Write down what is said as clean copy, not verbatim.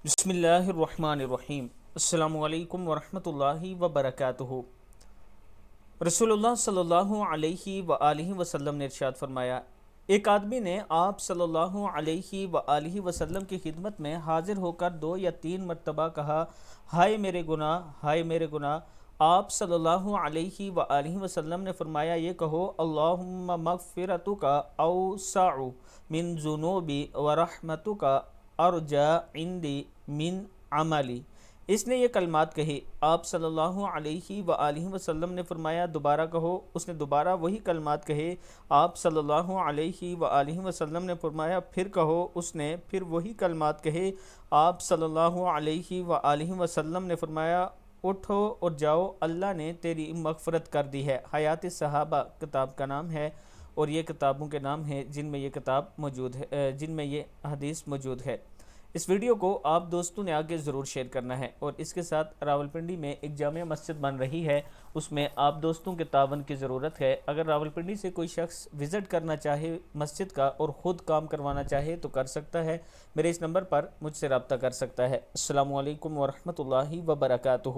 बिस्मिल्लाहिर्रहमानिर्रहीम। अस्सलामु अलैकुम वरहमतुल्लाहि वबरकातुहू। रसूलुल्लाह सल्लल्लाहु अलैहि वआलिहि वसल्लम ने इरशाद फरमाया, एक आदमी ने आप सल्लल्लाहु अलैहि वआलिहि वसल्लम की खिदमत में हाजिर होकर 2 या 3 मरतबा कहा, हाय मेरे गुनाह, हाय मेरे गुनाह। आप सल्लल्लाहु अलैहि वआलिहि वसल्लम ने फरमाया, ये कहो, अल्लाहुम्मा मगफिरतुका औसअ मिन जुनूबी व रहमतुका अर्जा इंदी मिन अमली। इसने ये कलमात कही। आप सल्लल्लाहु अलैहि वआलिहि वसल्लम ने फरमाया, दोबारा कहो। उसने दोबारा वही कलमात कहे। आप सल्लल्लाहु अलैहि वआलिहि वसल्लम ने फरमाया, फिर कहो। उसने फिर वही कलमात कहे। आप सल्लल्लाहु अलैहि वआलिहि वसल्लम ने फरमाया, उठो और जाओ, अल्लाह ने तेरी मगफरत कर दी है। हयात सहाबा किताब का नाम है और ये किताबों के नाम हैं जिनमें ये किताब मौजूद है, जिनमें ये हदीस मौजूद है। इस वीडियो को आप दोस्तों ने आगे ज़रूर शेयर करना है और इसके साथ रावलपिंडी में एक जामिया मस्जिद बन रही है, उसमें आप दोस्तों के तावन की ज़रूरत है। अगर रावलपिंडी से कोई शख्स विज़िट करना चाहे मस्जिद का और ख़ुद काम करवाना चाहे तो कर सकता है। मेरे इस नंबर पर मुझसे रब्ता कर सकता है। अस्सलामु अलैकुम वरहमतुल्लाहि वबरकातुहू।